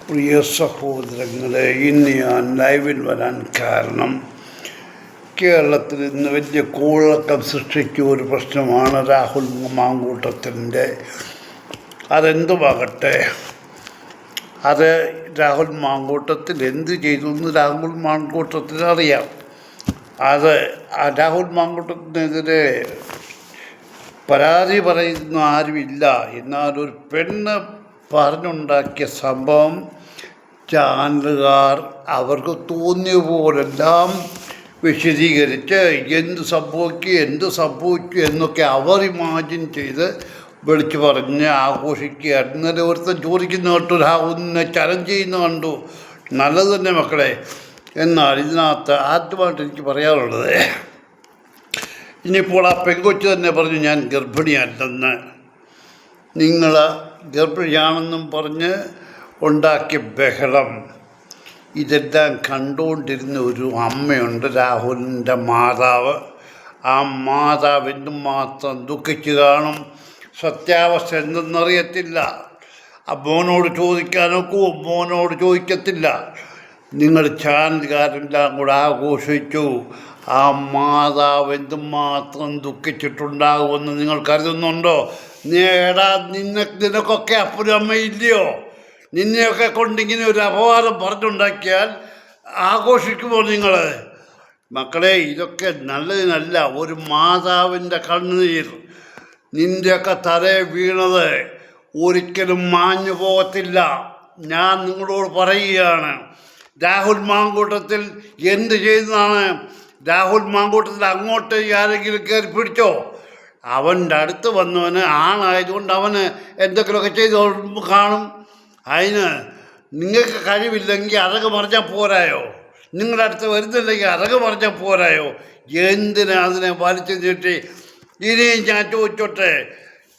പ്രിയ സഹോദരങ്ങളെ, ഇന്ന് ഞാൻ ലൈവിൽ വരാൻ കാരണം കേരളത്തിൽ ഇന്ന് വലിയ കോളക്കം സൃഷ്ടിച്ച ഒരു പ്രശ്നമാണ് രാഹുൽ മാങ്കൂട്ടത്തിൻ്റെ. അതെന്തുമാകട്ടെ, അത് രാഹുൽ മാങ്കൂട്ടത്തിൽ എന്ത് ചെയ്തു എന്ന് രാഹുൽ മാങ്കൂട്ടത്തിന് അറിയാം. രാഹുൽ മാങ്കൂട്ടത്തിനെതിരെ പരാതി പറയുന്ന ആരുമില്ല. എന്നാൽ ഒരു പെണ്ണ് പറഞ്ഞുണ്ടാക്കിയ സംഭവം ചാനലുകാർ അവർക്ക് തോന്നിയ പോലെല്ലാം വിശദീകരിച്ച് എന്ത് സംഭവിച്ചു എന്നൊക്കെ അവർ ഇമാജിൻ ചെയ്ത് വിളിച്ചു പറഞ്ഞ് ആഘോഷിക്കുക. ഇന്നലെ ഒരുത്തൻ ചോദിക്കുന്ന കേട്ടു, രാഹുലിനെ ചലഞ്ച് ചെയ്യുന്ന കണ്ടു. നല്ലത് തന്നെ മക്കളെ. എന്നാൽ ഇതിനകത്ത് ആദ്യമായിട്ട് എനിക്ക് പറയാനുള്ളത്, ഇനിയിപ്പോൾ ആ പെങ്കൊച്ചു തന്നെ പറഞ്ഞു ഞാൻ ഗർഭിണിയല്ലെന്ന്. നിങ്ങൾ ഗർഭിണിയാണെന്നും പറഞ്ഞ് ഉണ്ടാക്കിയ ബഹളം, ഇതെല്ലാം കണ്ടുകൊണ്ടിരുന്ന ഒരു അമ്മയുണ്ട്, രാഹുലിൻ്റെ മാതാവ്. ആ മാതാവ് എന്തുമാത്രം ദുഃഖിച്ച് കാണും. സത്യാവസ്ഥ എന്തെന്നറിയത്തില്ല. ആ മോനോട് ചോദിക്കാനൊക്കുമോ? മോനോട് ചോദിക്കത്തില്ല. നിങ്ങൾ ചാനലുകാരെല്ലാം കൂടെ ആഘോഷിച്ചു. ആ മാതാവ് എന്തുമാത്രം ദുഃഖിച്ചിട്ടുണ്ടാകുമെന്ന് നിങ്ങൾ കരുതുന്നുണ്ടോ? നിനക്കൊക്കെ അപ്പനും അമ്മയില്ലയോ? നിന്നെയൊക്കെ കൊണ്ടിങ്ങനെ ഒരു അപവാദം പറഞ്ഞുണ്ടാക്കിയാൽ ആഘോഷിക്കുമോ നിങ്ങൾ? മക്കളെ, ഇതൊക്കെ നല്ലതിനല്ല. ഒരു മാതാവിൻ്റെ കണ്ണുനീർ നിൻ്റെയൊക്കെ തലയിൽ വീണത് ഒരിക്കലും മാഞ്ഞു പോകത്തില്ല. ഞാൻ നിങ്ങളോട് പറയുകയാണ്, രാഹുൽ മാങ്കൂട്ടത്തിൽ എന്ത് ചെയ്യുന്നതാണ്? രാഹുൽ മാങ്കൂട്ടത്തിൽ അങ്ങോട്ട് ആരെങ്കിലും കയറി പിടിച്ചോ? അവൻ്റെ അടുത്ത് വന്നവന് ആണായതുകൊണ്ട് അവന് എന്തെങ്കിലുമൊക്കെ ചെയ്ത് കാണും. അതിന് നിങ്ങൾക്ക് കഴിവില്ലെങ്കിൽ അറക് മറിഞ്ഞാൽ പോരായോ? നിങ്ങളുടെ അടുത്ത് വരുന്നില്ലെങ്കിൽ അറക് മറിഞ്ഞാൽ പോരായോ? എന്തിനാ അതിനെ വലിച്ചു നീട്ടി? ഇനിയും ഞാൻ ചോദിച്ചോട്ടെ,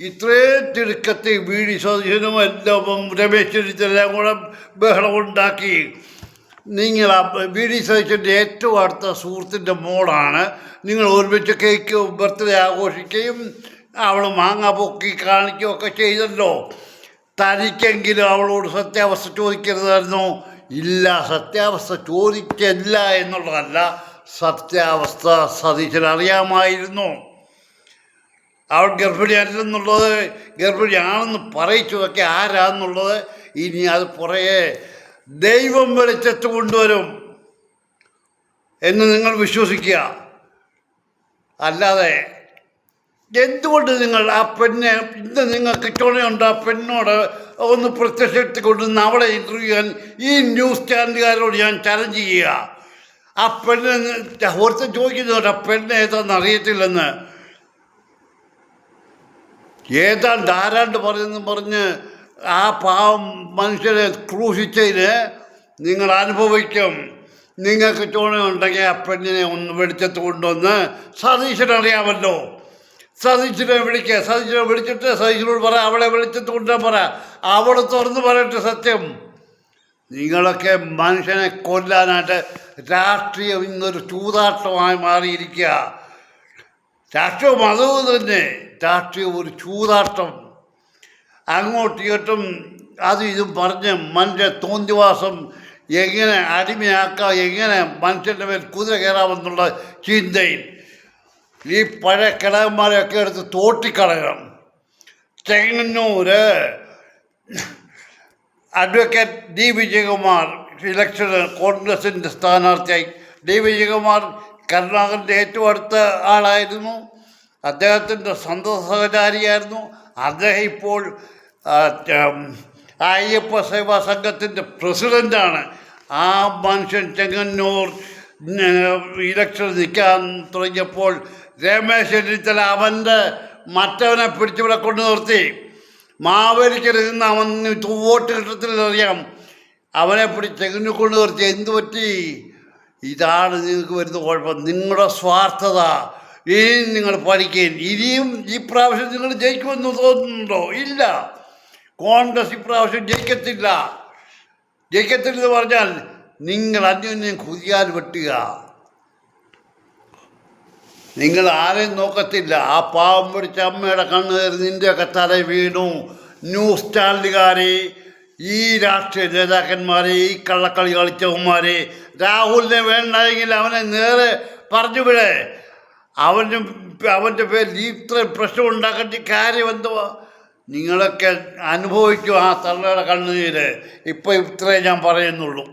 ഇത്രയും തിടുക്കത്തിൽ വീടി സദസ്യനും എല്ലാം രമേശ് ചെന്നിത്തല കൂടെ ബഹളമുണ്ടാക്കി. നിങ്ങൾ വീടി സദസ്യൻ്റെ ഏറ്റവും അടുത്ത സുഹൃത്തിൻ്റെ മോളാണ്. നിങ്ങൾ ഒരുമിച്ച് കേക്ക് ബർത്ത്ഡേ ആഘോഷിക്കുകയും അവൾ മാങ്ങ പൊക്കി കാണിക്കുകയൊക്കെ ചെയ്തല്ലോ. തനിക്കെങ്കിലും അവളോട് സത്യാവസ്ഥ ചോദിക്കരുതായിരുന്നോ? ഇല്ല, സത്യാവസ്ഥ ചോദിച്ചില്ല എന്നുള്ളതല്ല, സത്യാവസ്ഥ സതീശന് അറിയാമായിരുന്നു. അവൾ ഗർഭിണിയല്ലെന്നുള്ളത്, ഗർഭിണിയാണെന്ന് പറയിച്ചതൊക്കെ ആരാന്നുള്ളത് ഇനി അത് പുറകെ ദൈവം വെളിച്ചത്ത് കൊണ്ടുവരും എന്ന് നിങ്ങൾ വിശ്വസിക്കുക. അല്ലാതെ എന്തുകൊണ്ട് നിങ്ങൾ ആ പെണ്ണെ, ഇന്ന് നിങ്ങൾക്ക് ചുണയുണ്ട് ആ പെണ്ണോട് ഒന്ന് പ്രത്യക്ഷപ്പെടുത്തിക്കൊണ്ടുവന്ന് അവളെ ഇൻ്റർവ്യൂ ചെയ്യാൻ ഈ ന്യൂസ് ചാനലുകാരോട് ഞാൻ ചലഞ്ച് ചെയ്യുക. ആ പെണ്ണ് ഒരുത്തൻ ചോദിക്കുന്നുണ്ട്, ആ പെണ്ണ് ഏതാണെന്ന് അറിയത്തില്ലെന്ന്. ആരാണ്ട് പറഞ്ഞ് ആ പാവം മനുഷ്യരെ ക്രൂശിച്ചതിന് നിങ്ങൾ അനുഭവിക്കും. നിങ്ങൾക്ക് ചുണയുണ്ടെങ്കിൽ ആ പെണ്ണിനെ ഒന്ന് വെളിച്ചത്ത് കൊണ്ടുവന്ന് സതീശനറിയാമല്ലോ. സതീശനെ വിളിക്കുക. സതീശനെ വിളിച്ചിട്ട് സതീശനോട് പറ, അവളെ വെളിച്ചത്ത് കൊണ്ടുവരാൻ പറ. അവൾ തുറന്ന് പറയട്ടെ സത്യം. നിങ്ങളൊക്കെ മനുഷ്യനെ കൊല്ലാനായിട്ട് രാഷ്ട്രീയം ഇന്നൊരു ചൂതാട്ടമായി മാറിയിരിക്കുക. രാഷ്ട്രീയം അതും തന്നെ, രാഷ്ട്രീയം ഒരു ചൂതാട്ടം. അങ്ങോട്ടും ഇങ്ങോട്ടും അതും ഇതും പറഞ്ഞ് മനുഷ്യ തോന്നിവാസം എങ്ങനെ അടിമയാക്കാം, എങ്ങനെ മനുഷ്യൻ്റെ മേൽ കുതിര കയറാമെന്നുള്ള ചിന്തയിൽ ഈ പഴയ കിടകന്മാരെയൊക്കെ എടുത്ത് തോട്ടിക്കളയണം. ചെങ്ങന്നൂര് അഡ്വക്കേറ്റ് ഡി വിജയകുമാർ ഇലക്ഷന് കോൺഗ്രസിൻ്റെ സ്ഥാനാർത്ഥിയായി. ഡി വിജയകുമാർ കരുണാകരൻ്റെ ഏറ്റവും അടുത്ത ആളായിരുന്നു. അദ്ദേഹത്തിൻ്റെ സ്വന്തം സഹചാരിയായിരുന്നു. അദ്ദേഹം ഇപ്പോൾ അയ്യപ്പ സേവാ സംഘത്തിൻ്റെ പ്രസിഡൻ്റാണ്. ആ മനുഷ്യൻ ചെങ്ങന്നൂർ ഇലക്ഷൻ നിൽക്കാൻ തുടങ്ങിയപ്പോൾ രമേശ് ചെന്നിത്തല അവൻ്റെ മറ്റവനെ പിടിച്ചിവിടെ കൊണ്ടു നിർത്തി. മാവേലിക്കൽ നിന്ന് അവന് വോട്ട് കിട്ടത്തില്ലറിയാം. അവനെ പിടിച്ച് ചെങ്ങന്നൂർ കൊണ്ടു നിർത്തി. എന്തു പറ്റി? ഇതാണ് നിങ്ങൾക്ക് വരുന്ന കുഴപ്പം, നിങ്ങളുടെ സ്വാർത്ഥത. ഇനിയും നിങ്ങൾ പഠിക്കുകയും ഇനിയും ഈ പ്രാവശ്യം നിങ്ങൾ ജയിക്കുമെന്ന് തോന്നുന്നുണ്ടോ? ഇല്ല, കോൺഗ്രസ് ഇപ്രാവശ്യം ജയിക്കത്തില്ലെന്ന് പറഞ്ഞാൽ നിങ്ങൾ അന്യോന്യം കുതിയാൽ വെട്ടുക. നിങ്ങൾ ആരെയും നോക്കത്തില്ല. ആ പാവം പിടിച്ച അമ്മയുടെ കണ്ണുകയറി നിൻ്റെയൊക്കെ തല വീണു. ന്യൂസ് ചാനലുകാരെ ഈ രാഷ്ട്രീയ നേതാക്കന്മാരെ, ഈ കള്ളക്കളി കളിച്ചവന്മാരെ, രാഹുലിനെ വേണ്ടെങ്കിൽ അവനെ നേരെ പറഞ്ഞുവിടെ. അവൻ്റെ പേരിൽ ഇത്ര പ്രശ്നം ഉണ്ടാക്കേണ്ട കാര്യം എന്തുവാ? നിങ്ങളൊക്കെ അനുഭവിക്കും ആ തള്ളയുടെ കണ്ണുനീര്. ഇപ്പം ഇത്രേ ഞാൻ പറയുന്നുള്ളൂ.